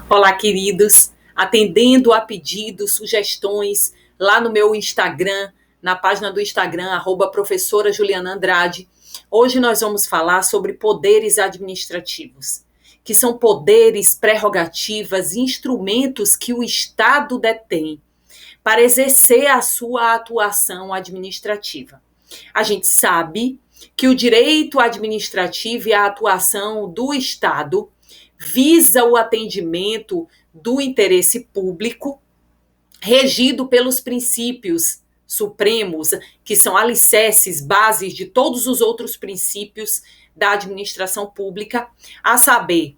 Olá, queridos. Atendendo a pedidos, sugestões, lá no meu Instagram, na página do Instagram, @professora Juliana Andrade. Hoje nós vamos falar sobre poderes administrativos, que são poderes, prerrogativas, instrumentos que o Estado detém para exercer a sua atuação administrativa. A gente sabe que o direito administrativo e a atuação do Estado visa o atendimento do interesse público, regido pelos princípios supremos, que são alicerces, bases de todos os outros princípios da administração pública, a saber,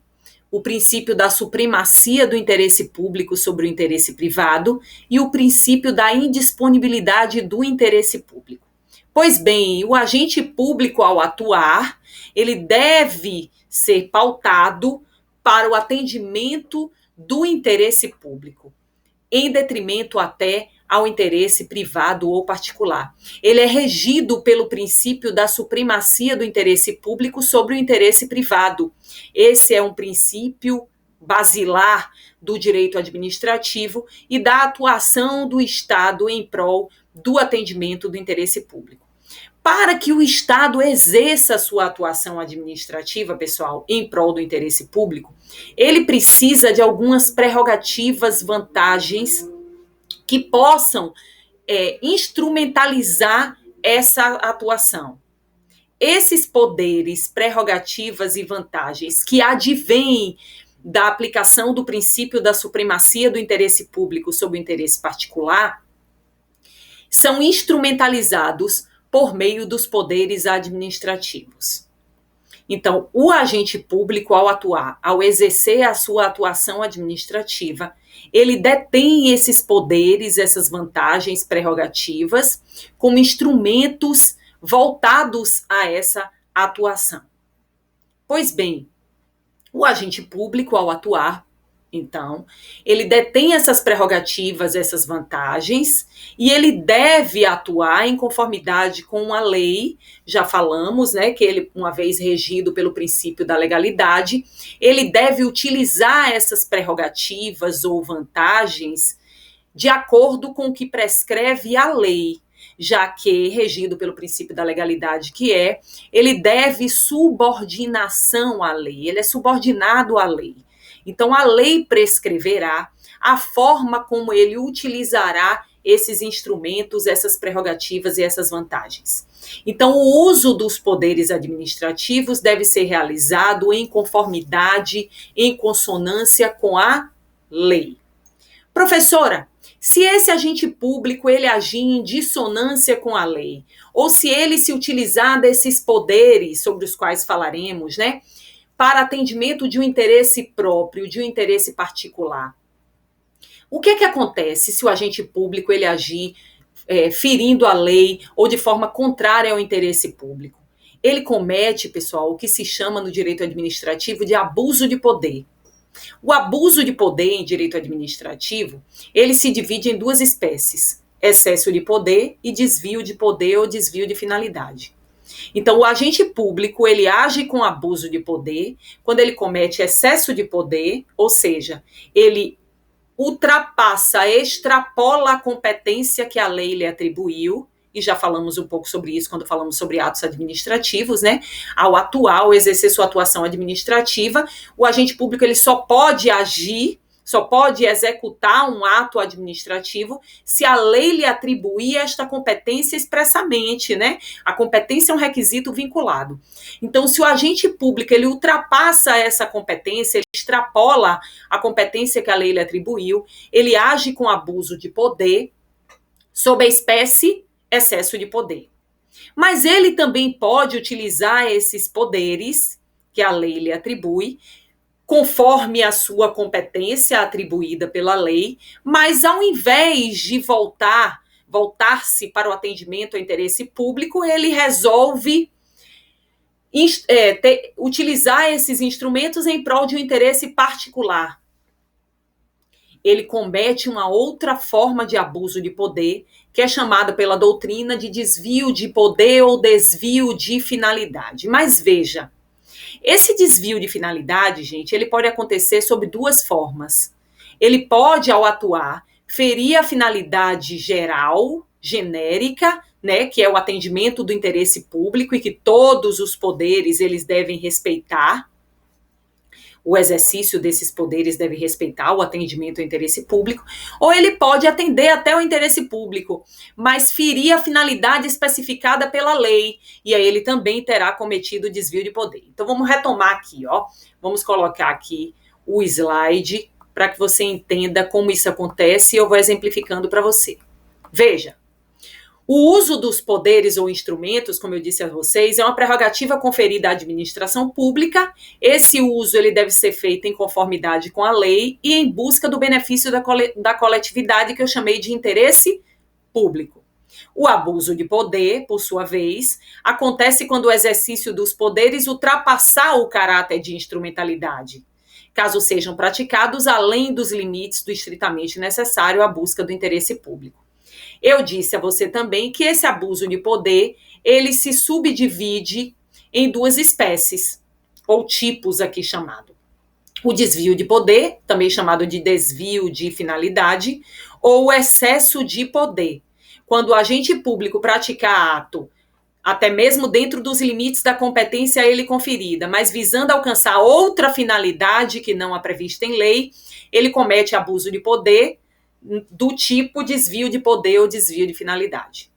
o princípio da supremacia do interesse público sobre o interesse privado e o princípio da indisponibilidade do interesse público. Pois bem, o agente público, ao atuar, ele deve ser pautado para o atendimento do interesse público, em detrimento até ao interesse privado ou particular. Ele é regido pelo princípio da supremacia do interesse público sobre o interesse privado. Esse é um princípio basilar do direito administrativo e da atuação do Estado em prol do atendimento do interesse público. Para que o Estado exerça sua atuação administrativa, pessoal, em prol do interesse público, ele precisa de algumas prerrogativas, vantagens que possam instrumentalizar essa atuação. Esses poderes, prerrogativas e vantagens que advêm da aplicação do princípio da supremacia do interesse público sobre o interesse particular são instrumentalizados por meio dos poderes administrativos. Então, o agente público, ao atuar, ao exercer a sua atuação administrativa, ele detém esses poderes, essas vantagens, prerrogativas, como instrumentos voltados a essa atuação. Pois bem, o agente público, ao atuar, então, ele detém essas prerrogativas, essas vantagens, e ele deve atuar em conformidade com a lei. Já falamos, né, que ele, uma vez regido pelo princípio da legalidade, ele deve utilizar essas prerrogativas ou vantagens de acordo com o que prescreve a lei, já que, regido pelo princípio da legalidade ele deve subordinação à lei, ele é subordinado à lei. Então, a lei prescreverá a forma como ele utilizará esses instrumentos, essas prerrogativas e essas vantagens. Então, o uso dos poderes administrativos deve ser realizado em conformidade, em consonância com a lei. Professora, se esse agente público ele agir em dissonância com a lei, ou se ele se utilizar desses poderes sobre os quais falaremos, né, para atendimento de um interesse próprio, de um interesse particular. O que acontece se o agente público ele agir ferindo a lei ou de forma contrária ao interesse público? Ele comete, pessoal, o que se chama no direito administrativo de abuso de poder. O abuso de poder em direito administrativo, ele se divide em duas espécies: excesso de poder e desvio de poder ou desvio de finalidade. Então, o agente público, ele age com abuso de poder quando ele comete excesso de poder, ou seja, ele ultrapassa, extrapola a competência que a lei lhe atribuiu, e já falamos um pouco sobre isso quando falamos sobre atos administrativos, né? Ao atuar, ao exercer sua atuação administrativa, o agente público ele só pode agir, só pode executar um ato administrativo se a lei lhe atribuir esta competência expressamente, né? A competência é um requisito vinculado. Então, se o agente público ele ultrapassa essa competência, ele extrapola a competência que a lei lhe atribuiu, ele age com abuso de poder, sob a espécie excesso de poder. Mas ele também pode utilizar esses poderes que a lei lhe atribui, conforme a sua competência atribuída pela lei, mas ao invés de voltar-se para o atendimento ao interesse público, ele resolve utilizar esses instrumentos em prol de um interesse particular. Ele comete uma outra forma de abuso de poder, que é chamada pela doutrina de desvio de poder ou desvio de finalidade. Mas veja, Esse desvio de finalidade, gente, ele pode acontecer sob duas formas. Ele pode, ao atuar, ferir a finalidade geral, genérica, né, que é o atendimento do interesse público e que todos os poderes eles devem respeitar. O exercício desses poderes deve respeitar o atendimento ao interesse público, ou ele pode atender até o interesse público, mas ferir a finalidade especificada pela lei, e aí ele também terá cometido desvio de poder. Então vamos retomar aqui, ó. Vamos colocar aqui o slide para que você entenda como isso acontece e eu vou exemplificando para você. Veja. O uso dos poderes ou instrumentos, como eu disse a vocês, é uma prerrogativa conferida à administração pública. Esse uso ele deve ser feito em conformidade com a lei e em busca do benefício da coletividade, que eu chamei de interesse público. O abuso de poder, por sua vez, acontece quando o exercício dos poderes ultrapassar o caráter de instrumentalidade, caso sejam praticados além dos limites do estritamente necessário à busca do interesse público. Eu disse a você também que esse abuso de poder, ele se subdivide em duas espécies, ou tipos aqui chamado. O desvio de poder, também chamado de desvio de finalidade, ou o excesso de poder, quando o agente público pratica ato, até mesmo dentro dos limites da competência a ele conferida, mas visando alcançar outra finalidade que não a prevista em lei, ele comete abuso de poder, do tipo desvio de poder ou desvio de finalidade.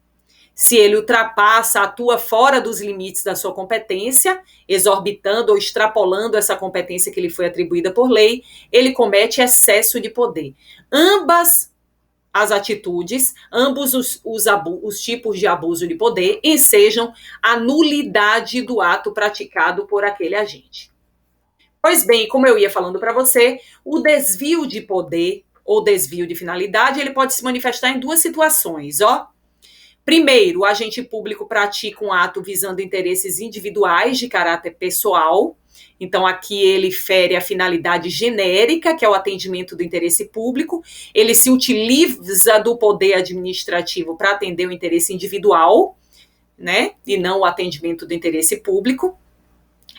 Se ele ultrapassa, atua fora dos limites da sua competência, exorbitando ou extrapolando essa competência que lhe foi atribuída por lei, ele comete excesso de poder. Ambas as atitudes, ambos os tipos de abuso de poder ensejam a nulidade do ato praticado por aquele agente. Pois bem, como eu ia falando para você, o desvio de poder ou desvio de finalidade, ele pode se manifestar em duas situações, ó. Primeiro, o agente público pratica um ato visando interesses individuais de caráter pessoal. Então, aqui ele fere a finalidade genérica, que é o atendimento do interesse público. Ele se utiliza do poder administrativo para atender o interesse individual, né? E não o atendimento do interesse público.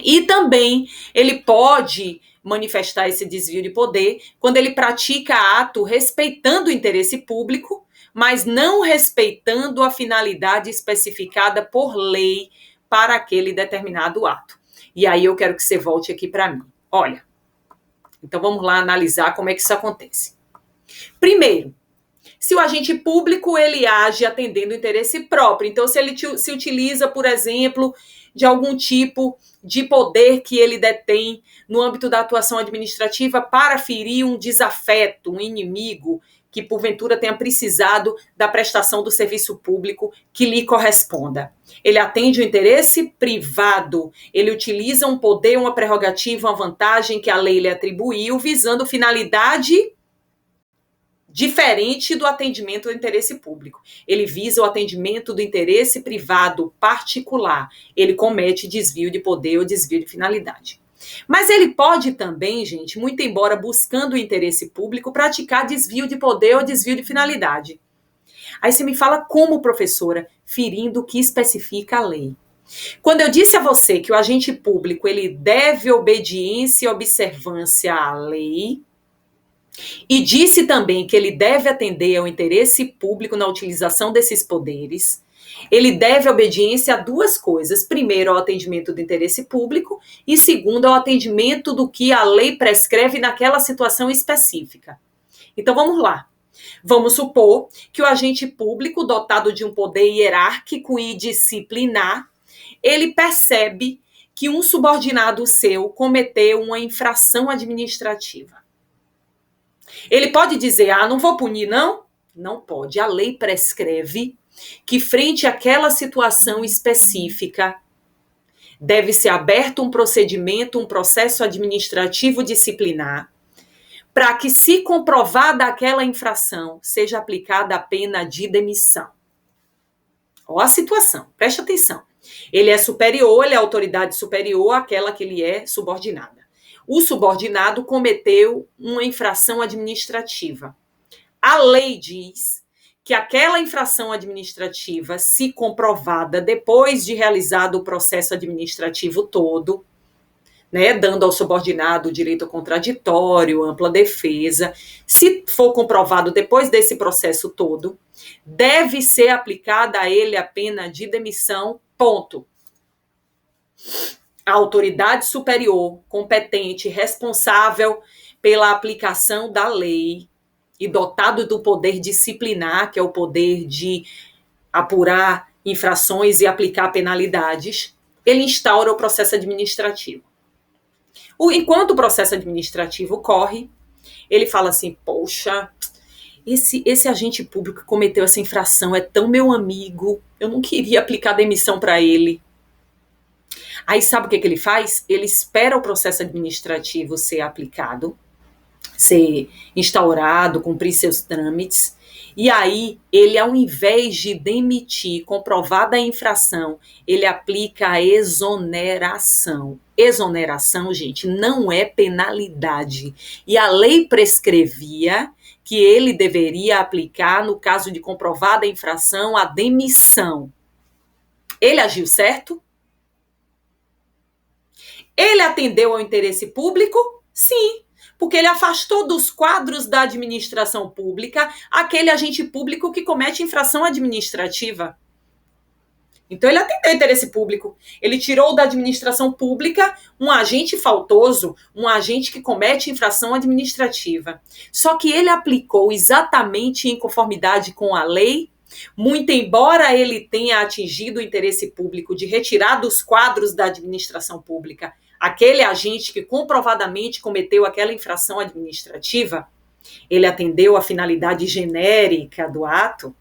E também ele pode manifestar esse desvio de poder quando ele pratica ato respeitando o interesse público, mas não respeitando a finalidade especificada por lei para aquele determinado ato. E aí eu quero que você volte aqui para mim. Olha, então vamos lá analisar como é que isso acontece. Primeiro, se o agente público ele age atendendo o interesse próprio, então se ele se utiliza, por exemplo, de algum tipo de poder que ele detém no âmbito da atuação administrativa para ferir um desafeto, um inimigo que porventura tenha precisado da prestação do serviço público que lhe corresponda. Ele atende o interesse privado, ele utiliza um poder, uma prerrogativa, uma vantagem que a lei lhe atribuiu, visando finalidade diferente do atendimento do interesse público. Ele visa o atendimento do interesse privado particular. Ele comete desvio de poder ou desvio de finalidade. Mas ele pode também, gente, muito embora buscando o interesse público, praticar desvio de poder ou desvio de finalidade. Aí você me fala como, professora, ferindo o que especifica a lei. Quando eu disse a você que o agente público ele deve obediência e observância à lei, e disse também que ele deve atender ao interesse público na utilização desses poderes, ele deve obediência a duas coisas. Primeiro, ao atendimento do interesse público e segundo, ao atendimento do que a lei prescreve naquela situação específica. Então, vamos lá. Vamos supor que o agente público, dotado de um poder hierárquico e disciplinar, ele percebe que um subordinado seu cometeu uma infração administrativa. Ele pode dizer, não vou punir, não? Não pode. A lei prescreve que, frente àquela situação específica, deve ser aberto um procedimento, um processo administrativo disciplinar, para que, se comprovada aquela infração, seja aplicada a pena de demissão. Olha a situação, preste atenção. Ele é superior, ele é autoridade superior àquela que lhe é subordinada. O subordinado cometeu uma infração administrativa. A lei diz que aquela infração administrativa, se comprovada depois de realizado o processo administrativo todo, né, dando ao subordinado o direito ao contraditório, ampla defesa. Se for comprovado depois desse processo todo, deve ser aplicada a ele a pena de demissão, ponto. A autoridade superior, competente, responsável pela aplicação da lei e dotado do poder disciplinar, que é o poder de apurar infrações e aplicar penalidades, ele instaura o processo administrativo. Enquanto o processo administrativo corre, ele fala assim, poxa, esse agente público que cometeu essa infração é tão meu amigo, eu não queria aplicar demissão para ele. Aí sabe o que ele faz? Ele espera o processo administrativo ser aplicado, ser instaurado, cumprir seus trâmites, e aí ele, ao invés de demitir, comprovada a infração, ele aplica a exoneração. Exoneração, gente, não é penalidade. E a lei prescrevia que ele deveria aplicar, no caso de comprovada a infração, a demissão. Ele agiu certo? Ele atendeu ao interesse público? Sim, porque ele afastou dos quadros da administração pública aquele agente público que comete infração administrativa. Então, ele atendeu ao interesse público. Ele tirou da administração pública um agente faltoso, um agente que comete infração administrativa. Só que ele aplicou exatamente em conformidade com a lei, muito embora ele tenha atingido o interesse público de retirar dos quadros da administração pública aquele agente que comprovadamente cometeu aquela infração administrativa, ele atendeu a finalidade genérica do ato,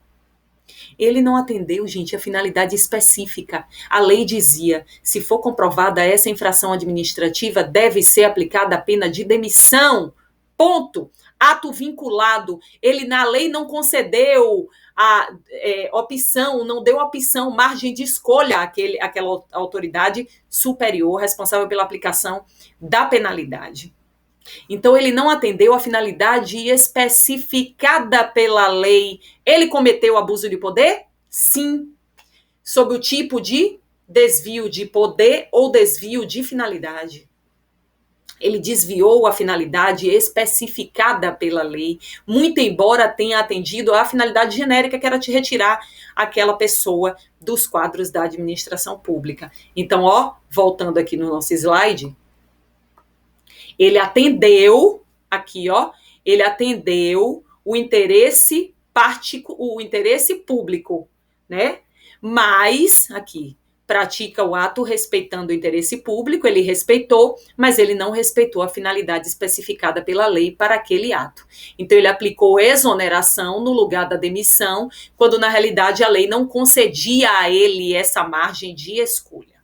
ele não atendeu, gente, a finalidade específica. A lei dizia, se for comprovada essa infração administrativa, deve ser aplicada a pena de demissão, ponto. Ato vinculado, ele na lei não concedeu a opção, não deu opção, margem de escolha àquela autoridade superior responsável pela aplicação da penalidade. Então, ele não atendeu a finalidade especificada pela lei. Ele cometeu abuso de poder? Sim. Sob o tipo de desvio de poder ou desvio de finalidade. Ele desviou a finalidade especificada pela lei, muito embora tenha atendido à finalidade genérica, que era te retirar aquela pessoa dos quadros da administração pública. Então, voltando aqui no nosso slide, ele atendeu, ele atendeu o interesse público, né? Mas, pratica o ato respeitando o interesse público, ele respeitou, mas ele não respeitou a finalidade especificada pela lei para aquele ato. Então, ele aplicou exoneração no lugar da demissão, quando, na realidade, a lei não concedia a ele essa margem de escolha.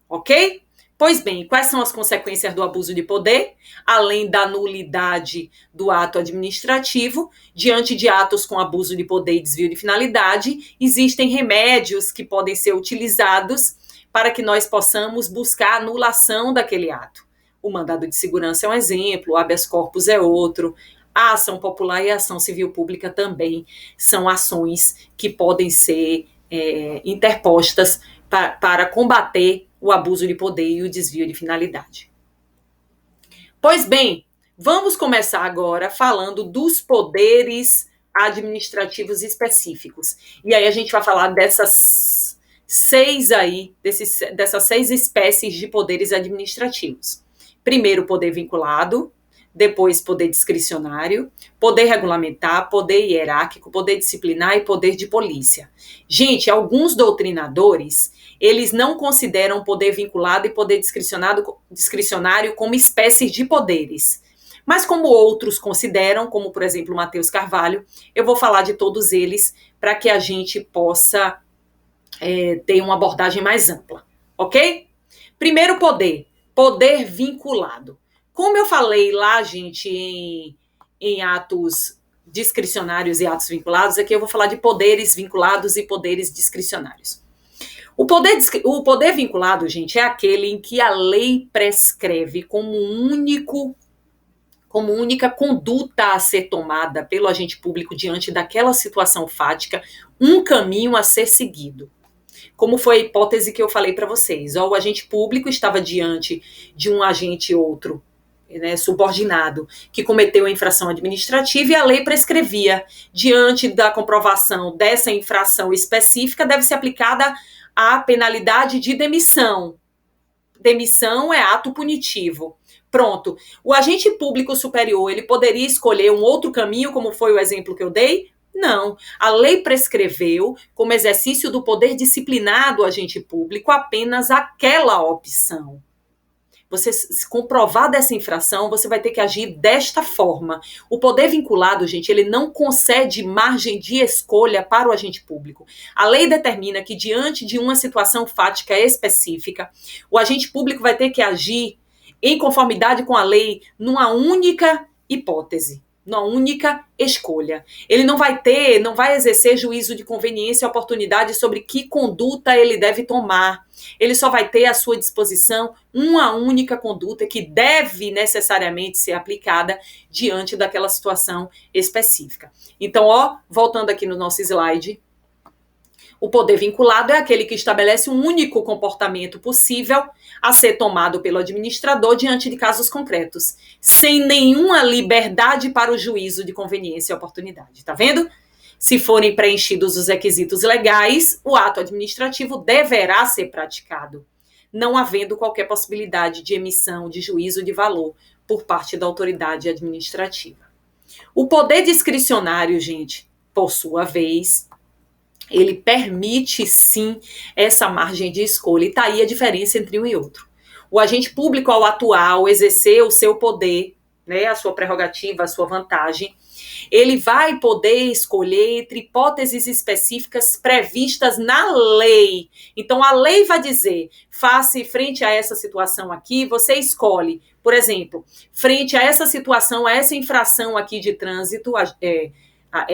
Ok? Pois bem, quais são as consequências do abuso de poder? Além da nulidade do ato administrativo, diante de atos com abuso de poder e desvio de finalidade, existem remédios que podem ser utilizados para que nós possamos buscar a anulação daquele ato. O mandado de segurança é um exemplo, o habeas corpus é outro, a ação popular e a ação civil pública também são ações que podem ser interpostas para combater o abuso de poder e o desvio de finalidade. Pois bem, vamos começar agora falando dos poderes administrativos específicos. E aí a gente vai falar dessas seis espécies de poderes administrativos. Primeiro, poder vinculado, depois poder discricionário, poder regulamentar, poder hierárquico, poder disciplinar e poder de polícia. Gente, alguns doutrinadores, eles não consideram poder vinculado e poder discricionário como espécies de poderes. Mas como outros consideram, como por exemplo Matheus Carvalho, eu vou falar de todos eles para que a gente possa ter uma abordagem mais ampla, ok? Primeiro poder vinculado. Como eu falei lá, gente, em atos discricionários e atos vinculados, aqui eu vou falar de poderes vinculados e poderes discricionários. O poder vinculado, gente, é aquele em que a lei prescreve como única conduta a ser tomada pelo agente público diante daquela situação fática, um caminho a ser seguido. como foi a hipótese que eu falei para vocês. O agente público estava diante de um agente outro, né, subordinado, que cometeu a infração administrativa e a lei prescrevia. Diante da comprovação dessa infração específica, deve ser aplicada a penalidade de demissão. Demissão é ato punitivo. Pronto. O agente público superior, ele poderia escolher um outro caminho, como foi o exemplo que eu dei? Não. A lei prescreveu, como exercício do poder disciplinar do agente público, apenas aquela opção. Você se comprovar dessa infração, você vai ter que agir desta forma. O poder vinculado, gente, ele não concede margem de escolha para o agente público. A lei determina que, diante de uma situação fática específica, o agente público vai ter que agir em conformidade com a lei numa única hipótese, numa única escolha. Ele não vai exercer juízo de conveniência e oportunidade sobre que conduta ele deve tomar. Ele só vai ter à sua disposição uma única conduta que deve necessariamente ser aplicada diante daquela situação específica. Então, voltando aqui no nosso slide, o poder vinculado é aquele que estabelece um único comportamento possível a ser tomado pelo administrador diante de casos concretos, sem nenhuma liberdade para o juízo de conveniência e oportunidade. Tá vendo? Se forem preenchidos os requisitos legais, o ato administrativo deverá ser praticado, não havendo qualquer possibilidade de emissão de juízo de valor por parte da autoridade administrativa. O poder discricionário, gente, por sua vez, ele permite, sim, essa margem de escolha. E está aí a diferença entre um e outro. O agente público, ao atuar, ao exercer o seu poder, né, a sua prerrogativa, a sua vantagem, ele vai poder escolher entre hipóteses específicas previstas na lei. Então, a lei vai dizer, frente a essa situação aqui, você escolhe, por exemplo, frente a essa situação, a essa infração aqui de trânsito,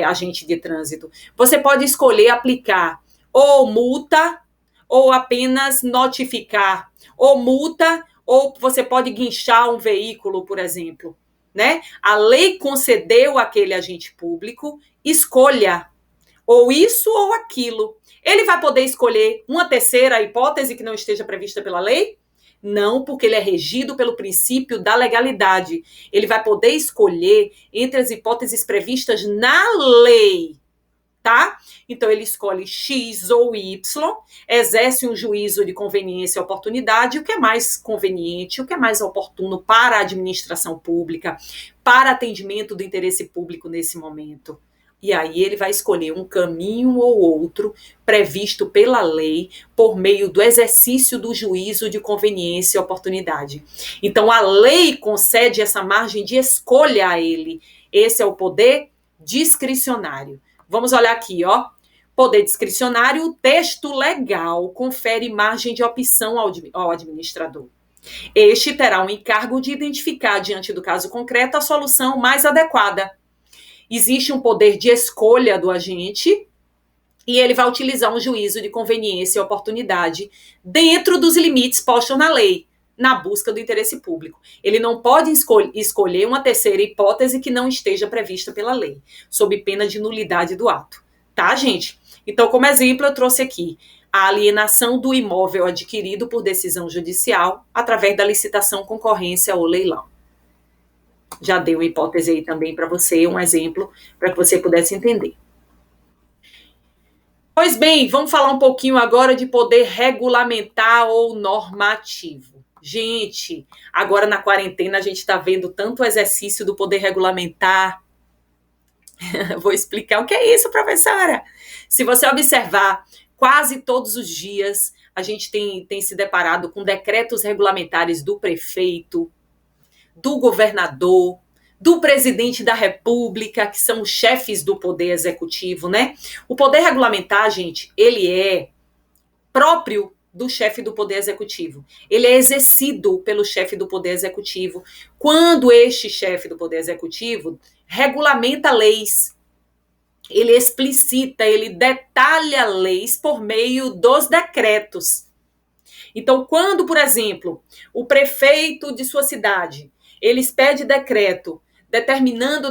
agente de trânsito, você pode escolher aplicar ou multa, ou apenas notificar, ou multa, ou você pode guinchar um veículo, por exemplo, né? A lei concedeu àquele agente público escolha, ou isso ou aquilo. Ele vai poder escolher uma terceira hipótese que não esteja prevista pela lei? Não, porque ele é regido pelo princípio da legalidade. Ele vai poder escolher entre as hipóteses previstas na lei, tá? Então, ele escolhe X ou Y, exerce um juízo de conveniência e oportunidade, o que é mais conveniente, o que é mais oportuno para a administração pública, para atendimento do interesse público nesse momento. E aí ele vai escolher um caminho ou outro previsto pela lei por meio do exercício do juízo de conveniência e oportunidade. Então, a lei concede essa margem de escolha a ele. Esse é o poder discricionário. Vamos olhar aqui, Poder discricionário, o texto legal confere margem de opção ao administrador. Este terá o encargo de identificar, diante do caso concreto, a solução mais adequada. Existe um poder de escolha do agente e ele vai utilizar um juízo de conveniência e oportunidade dentro dos limites postos na lei, na busca do interesse público. Ele não pode escolher uma terceira hipótese que não esteja prevista pela lei, sob pena de nulidade do ato. Tá, gente? Então, como exemplo, eu trouxe aqui a alienação do imóvel adquirido por decisão judicial através da licitação, concorrência ou leilão. Já dei uma hipótese aí também para você, um exemplo, para que você pudesse entender. Pois bem, vamos falar um pouquinho agora de poder regulamentar ou normativo. Gente, agora na quarentena a gente está vendo tanto exercício do poder regulamentar. Vou explicar o que é isso, professora. Se você observar, quase todos os dias a gente tem se deparado com decretos regulamentares do prefeito, do governador, do presidente da República, que são os chefes do poder executivo, né? O poder regulamentar, gente, ele é próprio do chefe do poder executivo. Ele é exercido pelo chefe do poder executivo quando este chefe do poder executivo regulamenta leis. Ele explicita, ele detalha leis por meio dos decretos. Então, quando, por exemplo, o prefeito de sua cidade, ele expede decreto determinando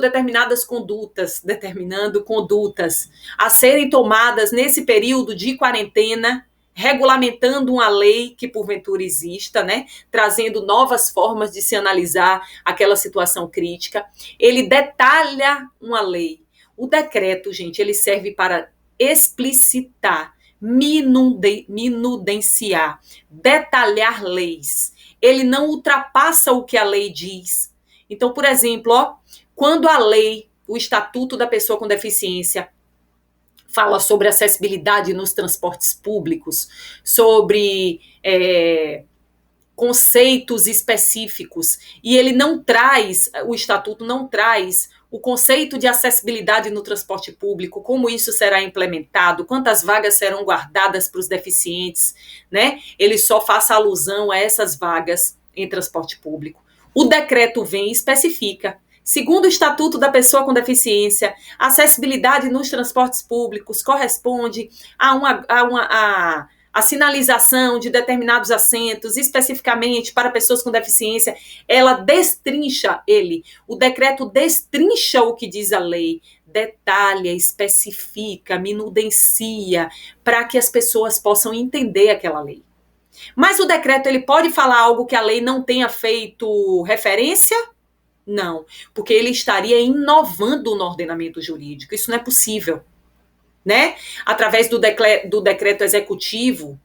condutas a serem tomadas nesse período de quarentena, regulamentando uma lei que porventura exista, né? Trazendo novas formas de se analisar aquela situação crítica. Ele detalha uma lei. O decreto, gente, ele serve para explicitar, minudenciar, detalhar leis. Ele não ultrapassa o que a lei diz. Então, por exemplo, quando a lei, o Estatuto da Pessoa com Deficiência, fala sobre acessibilidade nos transportes públicos, sobre conceitos específicos, e ele não traz, o Estatuto não traz o conceito de acessibilidade no transporte público, como isso será implementado, quantas vagas serão guardadas para os deficientes, né? Ele só faz alusão a essas vagas em transporte público. O decreto vem e especifica. Segundo o Estatuto da Pessoa com Deficiência, a acessibilidade nos transportes públicos corresponde a sinalização de determinados assentos, especificamente para pessoas com deficiência. Ela destrincha o decreto destrincha o que diz a lei, detalha, especifica, minudencia, para que as pessoas possam entender aquela lei. Mas o decreto, ele pode falar algo que a lei não tenha feito referência? Não, porque ele estaria inovando no ordenamento jurídico. Isso não é possível, né? Através do decreto executivo,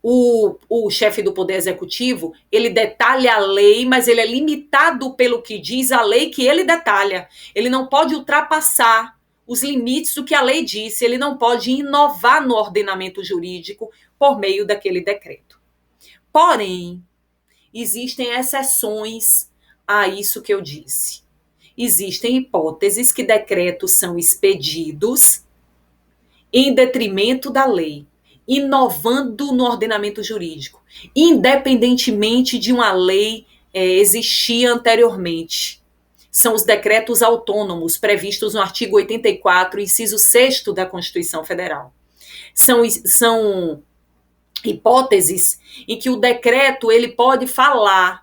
o chefe do Poder Executivo, ele detalha a lei, mas ele é limitado pelo que diz a lei que ele detalha. Ele não pode ultrapassar os limites do que a lei disse, ele não pode inovar no ordenamento jurídico por meio daquele decreto. Porém, existem exceções a isso que eu disse. Existem hipóteses que decretos são expedidos em detrimento da lei, inovando no ordenamento jurídico, independentemente de uma lei existir anteriormente. São os decretos autônomos previstos no artigo 84, inciso 6º da Constituição Federal. São hipóteses em que o decreto ele pode falar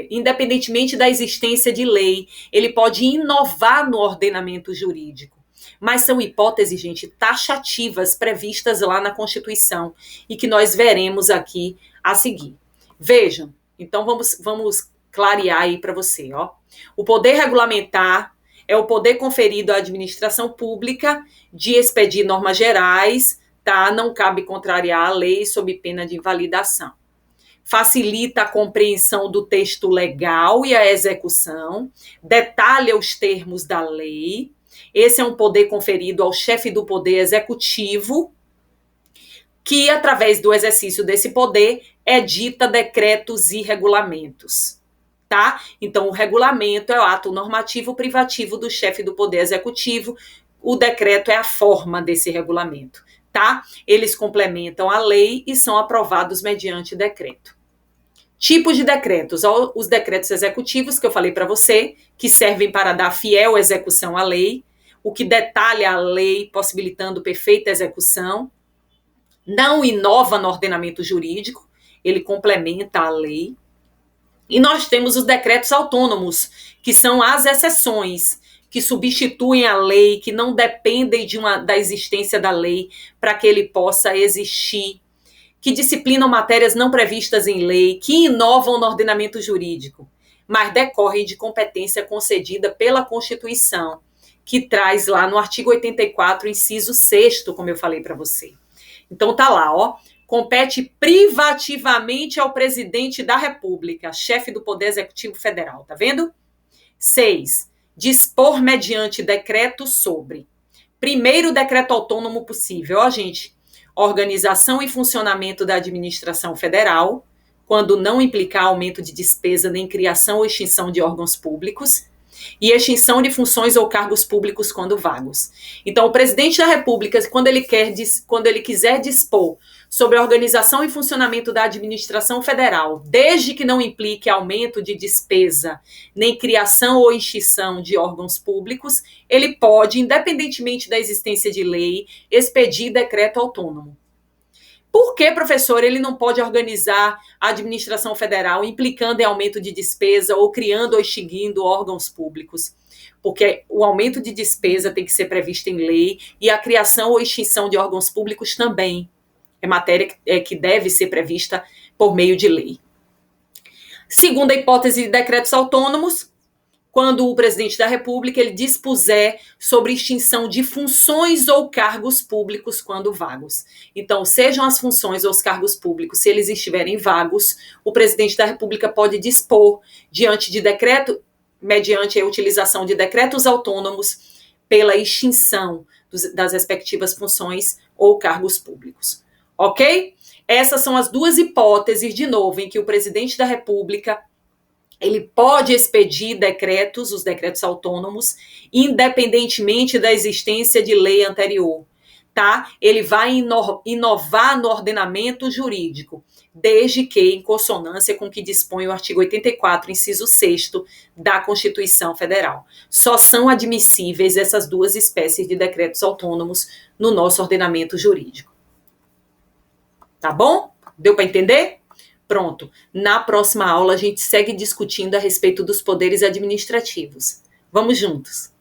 independentemente da existência de lei, ele pode inovar no ordenamento jurídico. Mas são hipóteses, gente, taxativas previstas lá na Constituição e que nós veremos aqui a seguir. Vejam, então vamos clarear aí para você. O poder regulamentar é o poder conferido à administração pública de expedir normas gerais, tá? Não cabe contrariar a lei sob pena de invalidação. Facilita a compreensão do texto legal e a execução, detalha os termos da lei. Esse é um poder conferido ao chefe do Poder Executivo, que, através do exercício desse poder, edita decretos e regulamentos, tá? Então, o regulamento é o ato normativo privativo do chefe do Poder Executivo, o decreto é a forma desse regulamento, tá? Eles complementam a lei e são aprovados mediante decreto. Tipos de decretos, os decretos executivos que eu falei para você, que servem para dar fiel execução à lei, o que detalha a lei, possibilitando perfeita execução, não inova no ordenamento jurídico, ele complementa a lei. E nós temos os decretos autônomos, que são as exceções, que substituem a lei, que não dependem da existência da lei para que ele possa existir, que disciplinam matérias não previstas em lei, que inovam no ordenamento jurídico, mas decorrem de competência concedida pela Constituição, que traz lá no artigo 84, inciso 6º, como eu falei para você. Então tá lá, compete privativamente ao presidente da República, chefe do Poder Executivo Federal, tá vendo? 6. Dispor mediante decreto sobre. Primeiro decreto autônomo possível, gente, organização e funcionamento da administração federal, quando não implicar aumento de despesa nem criação ou extinção de órgãos públicos, e extinção de funções ou cargos públicos quando vagos. Então, o presidente da República, quando ele quiser dispor sobre a organização e funcionamento da administração federal, desde que não implique aumento de despesa, nem criação ou extinção de órgãos públicos, ele pode, independentemente da existência de lei, expedir decreto autônomo. Por que, professor, ele não pode organizar a administração federal implicando em aumento de despesa ou criando ou extinguindo órgãos públicos? Porque o aumento de despesa tem que ser previsto em lei e a criação ou extinção de órgãos públicos também é matéria que deve ser prevista por meio de lei. Segunda hipótese de decretos autônomos, quando o presidente da República ele dispuser sobre extinção de funções ou cargos públicos quando vagos. Então, sejam as funções ou os cargos públicos, se eles estiverem vagos, o presidente da República pode dispor, diante de decreto, mediante a utilização de decretos autônomos, pela extinção das respectivas funções ou cargos públicos. Ok? Essas são as duas hipóteses, de novo, em que o presidente da República ele pode expedir decretos, os decretos autônomos, independentemente da existência de lei anterior, tá? Ele vai inovar no ordenamento jurídico, desde que em consonância com o que dispõe o artigo 84, inciso 6º da Constituição Federal. Só são admissíveis essas duas espécies de decretos autônomos no nosso ordenamento jurídico. Tá bom? Deu para entender? Pronto. Na próxima aula a gente segue discutindo a respeito dos poderes administrativos. Vamos juntos!